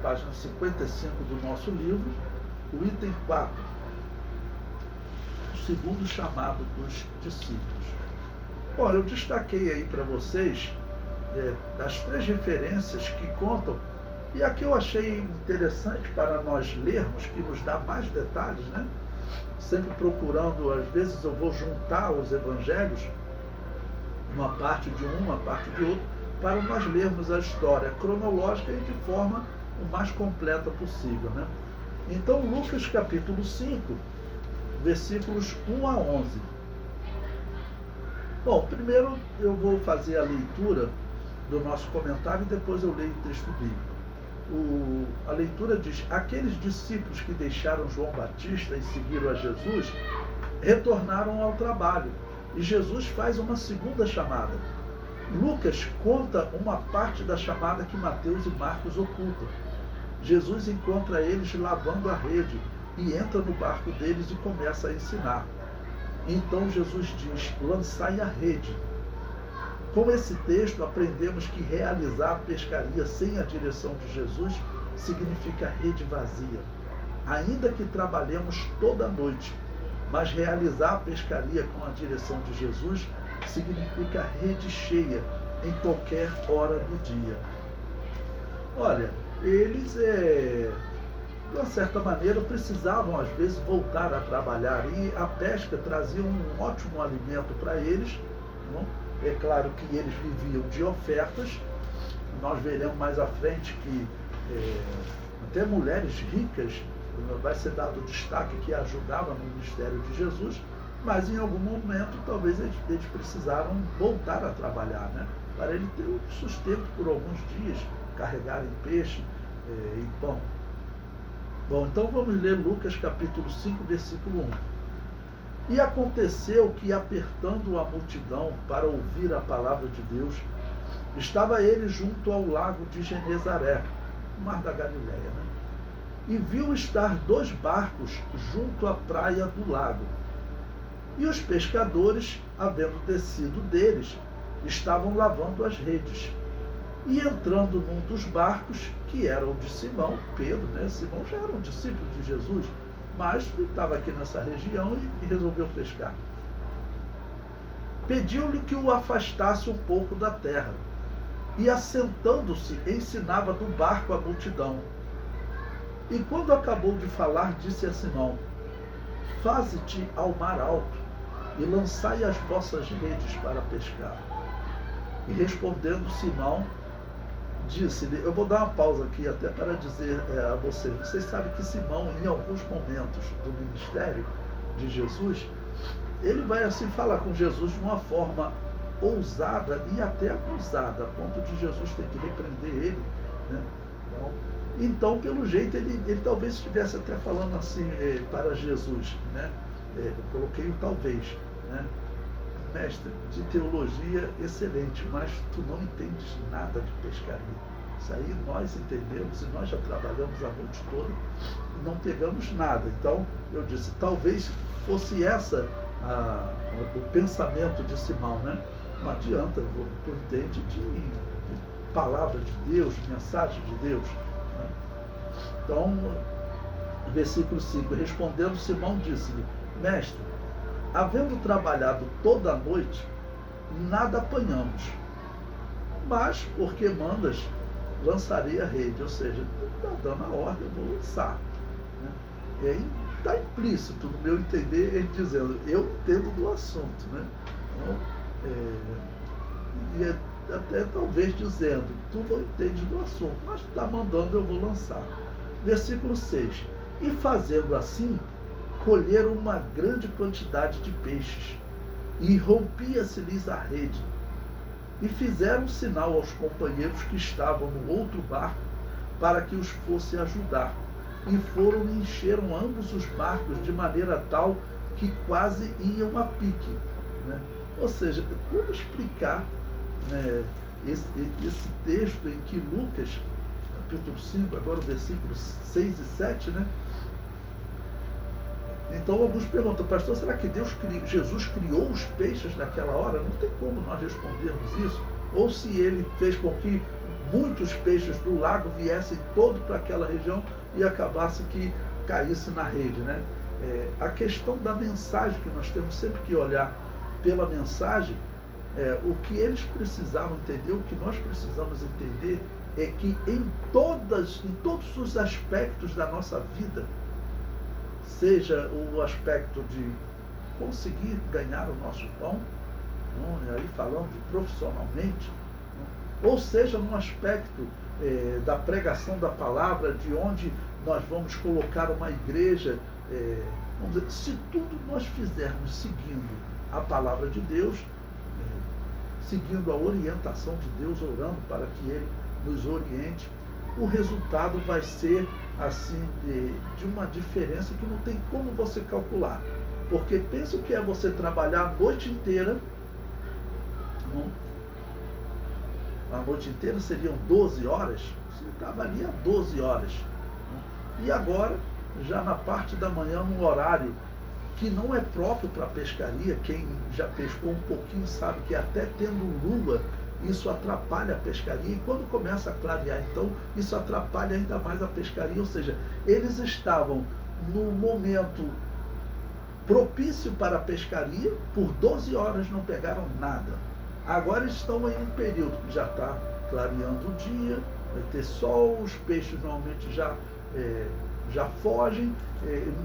página 55 do nosso livro, o item 4, o segundo chamado dos discípulos. Bom, eu destaquei aí para vocês as 3 referências que contam, e aqui eu achei interessante para nós lermos, que nos dá mais detalhes, né? Sempre procurando, às vezes eu vou juntar os evangelhos, uma parte de um, uma parte de outro, para nós lermos a história cronológica e de forma o mais completa possível, né? Então, Lucas capítulo 5, versículos 1 a 11. Bom, primeiro eu vou fazer a leitura do nosso comentário e depois eu leio o texto bíblico. A leitura diz: aqueles discípulos que deixaram João Batista e seguiram a Jesus retornaram ao trabalho, e Jesus faz uma segunda chamada. Lucas conta uma parte da chamada que Mateus e Marcos ocultam. Jesus encontra eles lavando a rede e entra no barco deles e começa a ensinar. Então Jesus diz: lançai a rede. Com esse texto aprendemos que realizar a pescaria sem a direção de Jesus significa rede vazia. Ainda que trabalhemos toda a noite, mas realizar a pescaria com a direção de Jesus significa rede cheia em qualquer hora do dia. Olha, eles, de uma certa maneira, precisavam às vezes voltar a trabalhar, e a pesca trazia um ótimo alimento para eles, não? É claro que eles viviam de ofertas. Nós veremos mais à frente que até mulheres ricas vai ser dado destaque que ajudavam no ministério de Jesus, mas em algum momento talvez eles precisaram voltar a trabalhar, né? Para ele ter o sustento por alguns dias, carregarem peixe e pão. Bom, então vamos ler Lucas capítulo 5, versículo 1. E aconteceu que, apertando a multidão para ouvir a palavra de Deus, estava ele junto ao lago de Genezaré, no mar da Galileia, né? E viu estar 2 barcos junto à praia do lago. E os pescadores, havendo descido deles, estavam lavando as redes. E entrando num dos barcos, que era o de Simão, Pedro, né? Simão já era um discípulo de Jesus, mas estava aqui nessa região e resolveu pescar. Pediu-lhe que o afastasse um pouco da terra, e assentando-se, ensinava do barco a multidão. E quando acabou de falar, disse a Simão: faze-te ao mar alto, e lançai as vossas redes para pescar. E respondendo Simão, disse-lhe, eu vou dar uma pausa aqui até para dizer a vocês sabem que Simão, em alguns momentos do ministério de Jesus, ele vai assim falar com Jesus de uma forma ousada e até abusada, a ponto de Jesus ter que repreender ele, né? Então, pelo jeito, ele talvez estivesse até falando assim para Jesus, né? Eu coloquei o talvez, né? Mestre, de teologia excelente, mas tu não entendes nada de pescaria. Isso aí nós entendemos e nós já trabalhamos a noite toda e não pegamos nada. Então, eu disse, talvez fosse essa o pensamento de Simão, né? Não adianta, tu entende de palavra de Deus, mensagem de Deus, né? Então, versículo 5, respondendo Simão, disse-lhe, mestre, havendo trabalhado toda a noite, nada apanhamos, mas porque mandas, lançarei a rede. Ou seja, está dando a ordem, eu vou lançar, né? E aí está implícito no meu entender ele dizendo, eu entendo do assunto, né? Então, e até talvez dizendo, tu não entendes do assunto, mas tu está mandando, eu vou lançar. Versículo 6, e fazendo assim, colheram uma grande quantidade de peixes, e rompia-se-lhes a rede. E fizeram sinal aos companheiros que estavam no outro barco, para que os fosse ajudar. E foram e encheram ambos os barcos, de maneira tal que quase iam a pique, né? Ou seja, como explicar, né, esse texto em que Lucas, capítulo 5, agora o versículo 6 e 7, né? Então alguns perguntam, pastor, será que Jesus criou os peixes naquela hora? Não tem como nós respondermos isso. Ou se ele fez com que muitos peixes do lago viessem todo para aquela região e acabasse que caísse na rede, né? A questão da mensagem, que nós temos sempre que olhar pela mensagem, o que eles precisavam entender, o que nós precisamos entender, é que em todos os aspectos da nossa vida, seja o aspecto de conseguir ganhar o nosso pão, aí falando profissionalmente, ou seja no aspecto da pregação da palavra, de onde nós vamos colocar uma igreja, vamos dizer, se tudo nós fizermos seguindo a palavra de Deus, seguindo a orientação de Deus, orando para que Ele nos oriente, o resultado vai ser assim de uma diferença que não tem como você calcular. Porque pensa o que é você trabalhar a noite inteira, a noite inteira seriam 12 horas, você trabalharia 12 horas. E agora, já na parte da manhã, num horário que não é próprio para a pescaria, quem já pescou um pouquinho sabe que até tendo lua, isso atrapalha a pescaria, e quando começa a clarear, então, isso atrapalha ainda mais a pescaria, ou seja, eles estavam no momento propício para a pescaria, por 12 horas não pegaram nada. Agora estão em um período que já está clareando o dia, vai ter sol, os peixes normalmente já fogem,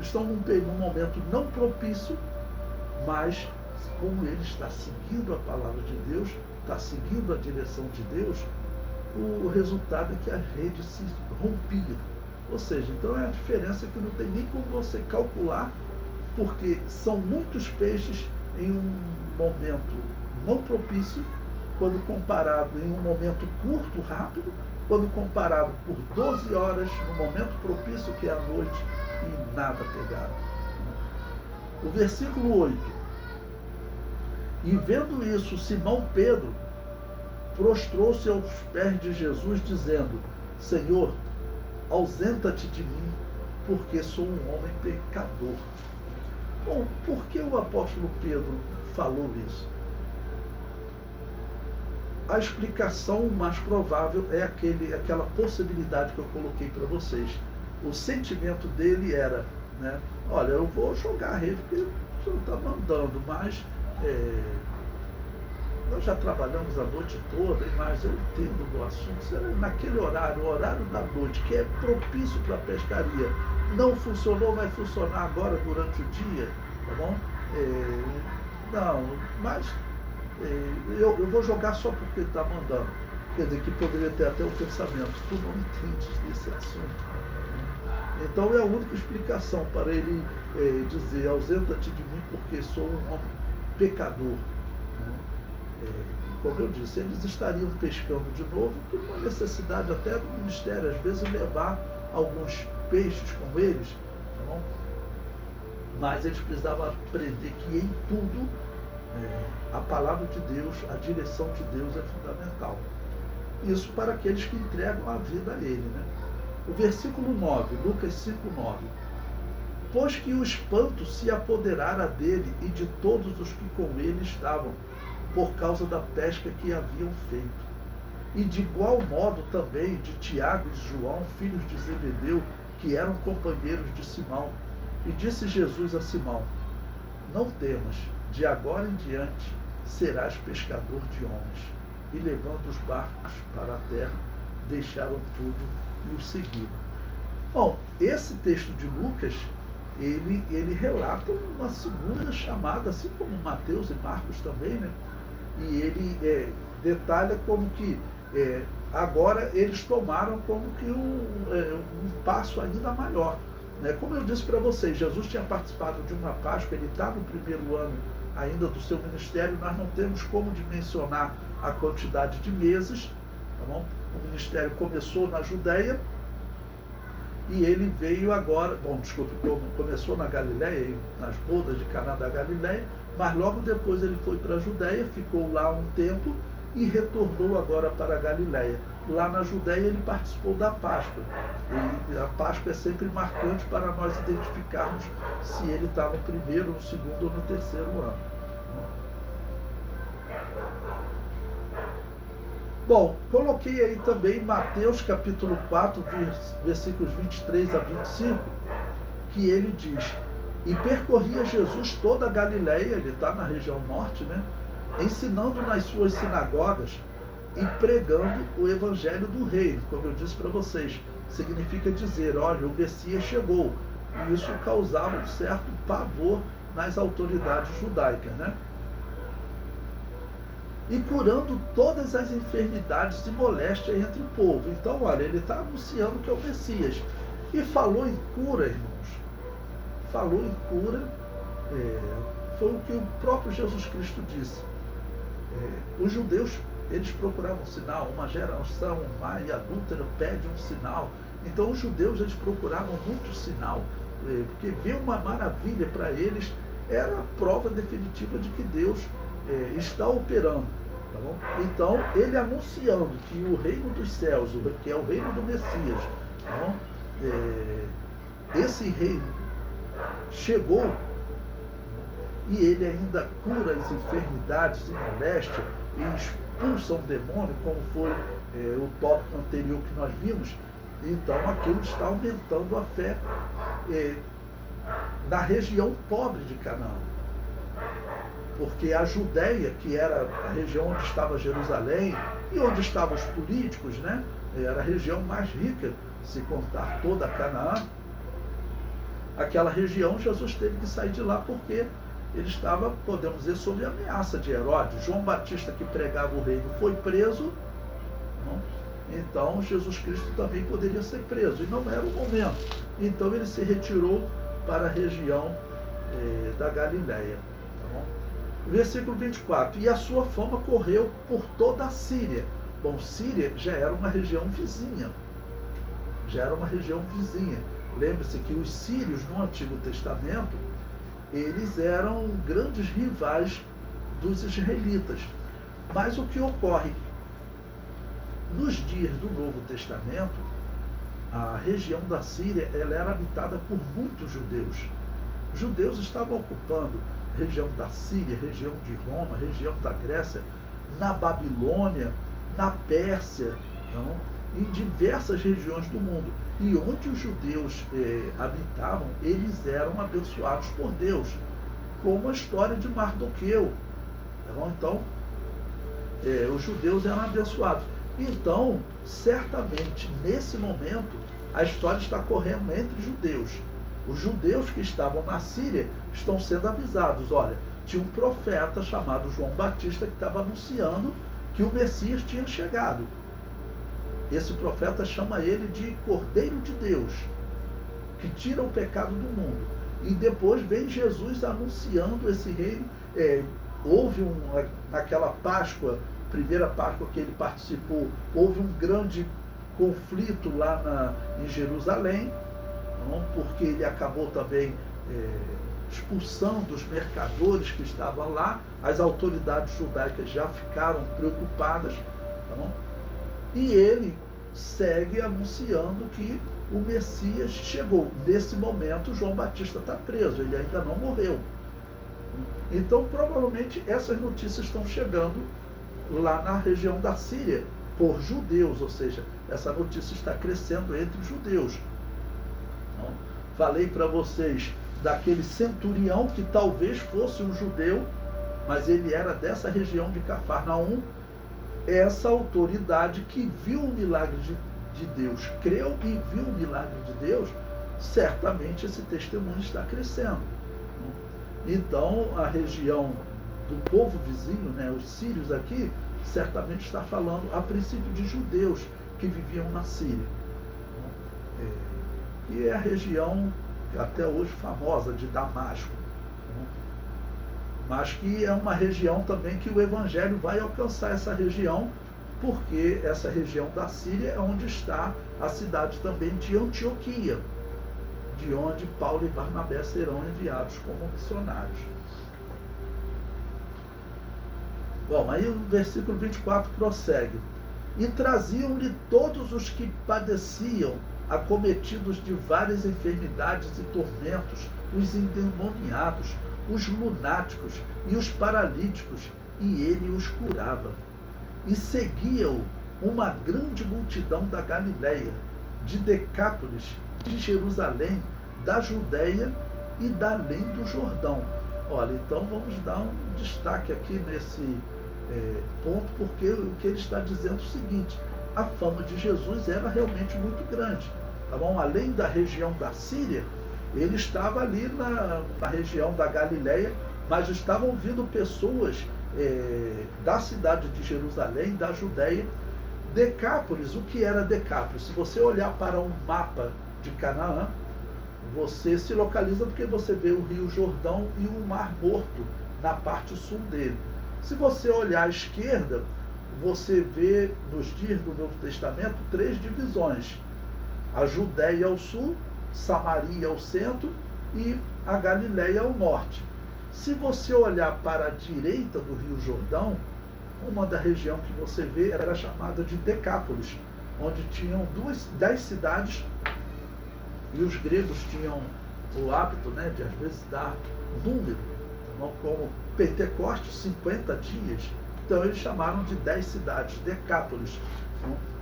estão num momento não propício, mas como ele está seguindo a palavra de Deus, está seguindo a direção de Deus, o resultado é que a rede se rompia. Ou seja, então é a diferença que não tem nem como você calcular, porque são muitos peixes em um momento não propício, quando comparado em um momento curto, rápido, quando comparado por 12 horas, no momento propício que é a noite, e nada pegaram. O versículo 8. E vendo isso, Simão Pedro prostrou-se aos pés de Jesus, dizendo: Senhor, ausenta-te de mim, porque sou um homem pecador. Bom, por que o apóstolo Pedro falou isso? A explicação mais provável é aquela possibilidade que eu coloquei para vocês. O sentimento dele era, né, olha, eu vou jogar a rede porque o senhor está mandando, mas nós já trabalhamos a noite toda, mas eu entendo do assunto. Naquele horário, o horário da noite, que é propício para a pescaria, não funcionou, vai funcionar agora durante o dia, tá bom? Não, mas eu vou jogar só porque ele está mandando. Quer dizer, que poderia ter até o pensamento, tu não entendes desse assunto. Então é a única explicação para ele dizer: ausenta-te de mim, porque sou um homem pecador. Como eu disse, eles estariam pescando de novo por uma necessidade até do ministério, às vezes levar alguns peixes com eles, tá bom? Mas eles precisavam aprender que em tudo a palavra de Deus, a direção de Deus é fundamental. Isso para aqueles que entregam a vida a Ele, né? O versículo 9, Lucas 5:9. Pois que o espanto se apoderara dele e de todos os que com ele estavam, por causa da pesca que haviam feito. E de igual modo também de Tiago e João, filhos de Zebedeu, que eram companheiros de Simão. E disse Jesus a Simão: não temas, de agora em diante serás pescador de homens. E levando os barcos para a terra, deixaram tudo e o seguiram. Bom, esse texto de Lucas, ele relata uma segunda chamada, assim como Mateus e Marcos também, né? E ele detalha como que agora eles tomaram como que um passo ainda maior. Né? Como eu disse para vocês, Jesus tinha participado de uma Páscoa, ele está no primeiro ano ainda do seu ministério, nós não temos como dimensionar a quantidade de meses, tá bom? O ministério começou na Judéia e ele veio agora, começou na Galiléia, nas bodas de Caná da Galiléia, mas logo depois ele foi para a Judéia, ficou lá um tempo e retornou agora para a Galiléia. Lá na Judéia ele participou da Páscoa. E a Páscoa é sempre marcante para nós identificarmos se ele está no primeiro, no segundo ou no terceiro ano. Bom, coloquei aí também Mateus capítulo 4, versículos 23 a 25, que ele diz: e percorria Jesus toda a Galileia, ele está na região norte, né? Ensinando nas suas sinagogas e pregando o evangelho do reino. Como eu disse para vocês, significa dizer, olha, o Messias chegou. E isso causava um certo pavor nas autoridades judaicas, né? E curando todas as enfermidades e moléstias entre o povo. Então, olha, ele está anunciando que é o Messias. E falou em cura, irmãos. Falou em cura, foi o que o próprio Jesus Cristo disse. Os judeus, eles procuravam um sinal, uma geração má e adúltera pede um sinal. Então os judeus, eles procuravam muito sinal, porque ver uma maravilha para eles era a prova definitiva de que Deus está operando. Tá bom? Então, ele anunciando que o reino dos céus, que é o reino do Messias, tá bom? Esse reino chegou, e ele ainda cura as enfermidades e moléstias e expulsa um demônio, como foi o tópico anterior que nós vimos. Então aquilo está aumentando a fé na região pobre de Canaã. Porque a Judéia, que era a região onde estava Jerusalém e onde estavam os políticos, né? Era a região mais rica, se contar toda a Canaã. Aquela região, Jesus teve que sair de lá porque ele estava, podemos dizer, sob ameaça de Herodes. João Batista, que pregava o reino, foi preso. Não? Então Jesus Cristo também poderia ser preso, e não era o momento. Então ele se retirou para a região da Galileia. Tá bom? Versículo 24: e a sua fama correu por toda a Síria. Bom, Síria já era uma região vizinha. Lembre-se que os sírios no Antigo Testamento, eles eram grandes rivais dos israelitas. Mas o que ocorre? Nos dias do Novo Testamento, a região da Síria, ela era habitada por muitos judeus. Os judeus estavam ocupando a região da Síria, região de Roma, região da Grécia, na Babilônia, na Pérsia, então, em diversas regiões do mundo. E onde os judeus habitavam, eles eram abençoados por Deus, como a história de Mardoqueu. Então, os judeus eram abençoados. Então, certamente, nesse momento, a história está correndo entre judeus. Os judeus que estavam na Síria estão sendo avisados. Olha, tinha um profeta chamado João Batista que estava anunciando que o Messias tinha chegado. Esse profeta chama ele de Cordeiro de Deus, que tira o pecado do mundo. E depois vem Jesus anunciando esse reino. Houve naquela Páscoa, primeira Páscoa que ele participou, houve um grande conflito lá em Jerusalém, não? Porque ele acabou também expulsando os mercadores que estavam lá. As autoridades judaicas já ficaram preocupadas, não? E ele segue anunciando que o Messias chegou. Nesse momento, João Batista está preso, ele ainda não morreu. Então, provavelmente, essas notícias estão chegando lá na região da Síria, por judeus, ou seja, essa notícia está crescendo entre os judeus. Então, falei para vocês daquele centurião que talvez fosse um judeu, mas ele era dessa região de Cafarnaum. Essa autoridade que viu o milagre de Deus, creu e viu o milagre de Deus, certamente esse testemunho está crescendo. Então, a região do povo vizinho, né, os sírios aqui, certamente está falando, a princípio, de judeus que viviam na Síria. E é a região, até hoje, famosa de Damasco. Mas que é uma região também que o Evangelho vai alcançar essa região, porque essa região da Síria é onde está a cidade também de Antioquia, de onde Paulo e Barnabé serão enviados como missionários. Bom, aí o versículo 24 prossegue. E traziam-lhe todos os que padeciam, acometidos de várias enfermidades e tormentos, os endemoniados, os lunáticos e os paralíticos, e ele os curava. E seguia-o uma grande multidão da Galileia, de Decápolis, de Jerusalém, da Judéia e da além do Jordão. Olha, então vamos dar um destaque aqui nesse ponto, porque o que ele está dizendo é o seguinte: a fama de Jesus era realmente muito grande. Tá bom? Além da região da Síria, ele estava ali na região da Galileia, mas estavam vindo pessoas da cidade de Jerusalém, da Judéia. Decápolis, o que era Decápolis? Se você olhar para um mapa de Canaã, você se localiza porque você vê o Rio Jordão e o Mar Morto na parte sul dele. Se você olhar à esquerda, você vê nos dias do Novo Testamento 3 divisões: a Judéia ao sul, Samaria ao centro e a Galileia ao norte. Se você olhar para a direita do Rio Jordão, uma da região que você vê era chamada de Decápolis, onde tinham 10 cidades, e os gregos tinham o hábito, né, de às vezes dar número, como Pentecostes, 50 dias, então eles chamaram de 10 cidades, Decápolis.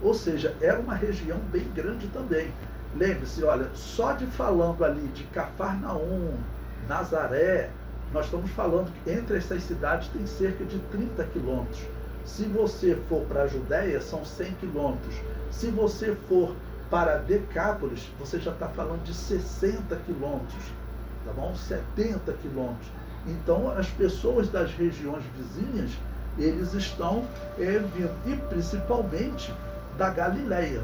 Ou seja, era uma região bem grande também. Lembre-se, olha, só de falando ali de Cafarnaum, Nazaré, nós estamos falando que entre essas cidades tem cerca de 30 quilômetros. Se você for para a Judéia, são 100 quilômetros. Se você for para Decápolis, você já está falando de 60 quilômetros, tá bom? 70 quilômetros. Então, as pessoas das regiões vizinhas, eles estão vindo, e principalmente da Galileia,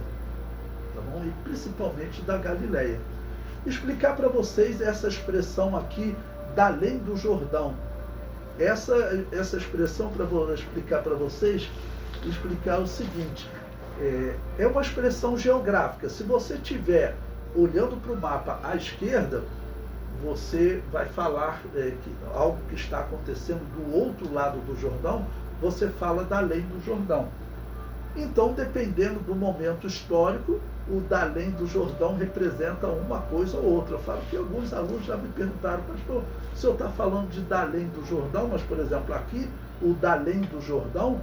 tá bom? E principalmente da Galileia. Explicar para vocês essa expressão aqui, da além do Jordão. Essa expressão, para explicar para vocês, explicar o seguinte: é uma expressão geográfica. Se você estiver olhando para o mapa à esquerda, você vai falar que algo que está acontecendo do outro lado do Jordão, você fala da além do Jordão. Então, dependendo do momento histórico, o da além do Jordão representa uma coisa ou outra. Eu falo que alguns alunos já me perguntaram: pastor, o senhor está falando de da além do Jordão, mas, por exemplo, aqui, o da além do Jordão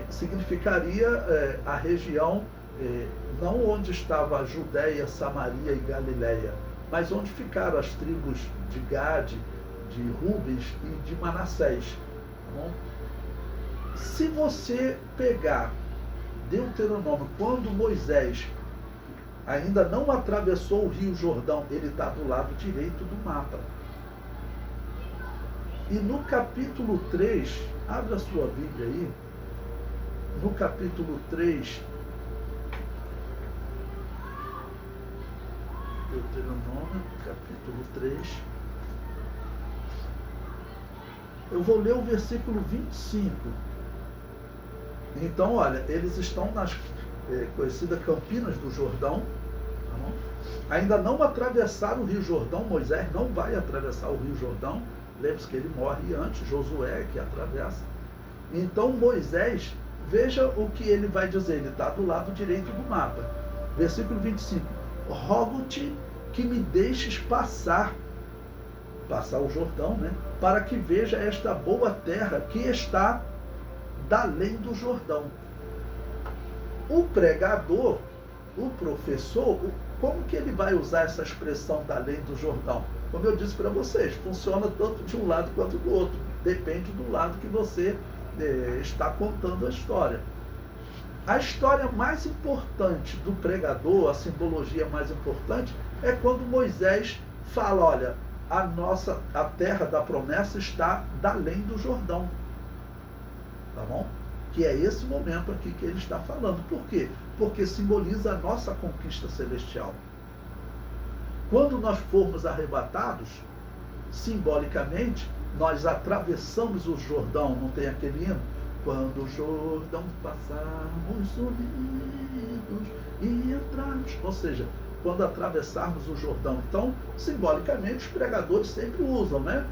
significaria a região, não onde estava a Judéia, Samaria e Galileia, mas onde ficaram as tribos de Gade, de Rubens e de Manassés. Tá bom? Se você pegar Deuteronômio, quando Moisés ainda não atravessou o Rio Jordão, ele está do lado direito do mapa. E no capítulo 3, abre a sua Bíblia aí, no capítulo 3, Deuteronômio, capítulo 3, eu vou ler o versículo 25. Então, olha, eles estão nas conhecidas Campinas do Jordão, tá bom? Ainda não atravessaram o Rio Jordão. Moisés não vai atravessar o Rio Jordão. Lembre-se que ele morre antes, Josué que atravessa. Então, Moisés, veja o que ele vai dizer, ele está do lado direito do mapa. Versículo 25: rogo-te que me deixes passar o Jordão, né? Para que veja esta boa terra que está da além do Jordão. O pregador, o professor, como que ele vai usar essa expressão da além do Jordão? Como eu disse para vocês, funciona tanto de um lado quanto do outro. Depende do lado que você está contando a história. A história mais importante do pregador, a simbologia mais importante, é quando Moisés fala: olha, a terra da promessa está da além do Jordão. Tá bom? Que é esse momento aqui que ele está falando. Por quê? Porque simboliza a nossa conquista celestial. Quando nós formos arrebatados, simbolicamente, nós atravessamos o Jordão. Não tem aquele hino? Quando o Jordão passarmos unidos e entrarmos. Ou seja, quando atravessarmos o Jordão. Então, simbolicamente, os pregadores sempre usam, né?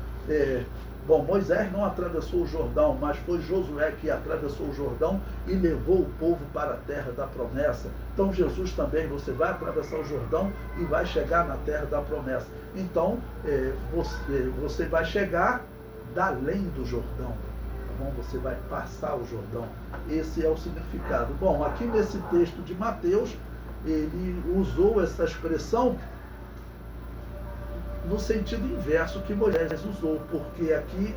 Bom, Moisés não atravessou o Jordão, mas foi Josué que atravessou o Jordão e levou o povo para a terra da promessa. Então Jesus também, você vai atravessar o Jordão e vai chegar na terra da promessa. Então, você vai chegar da além do Jordão. Tá bom, você vai passar o Jordão. Esse é o significado. Bom, aqui nesse texto de Mateus, ele usou essa expressão no sentido inverso que Moisés usou, porque aqui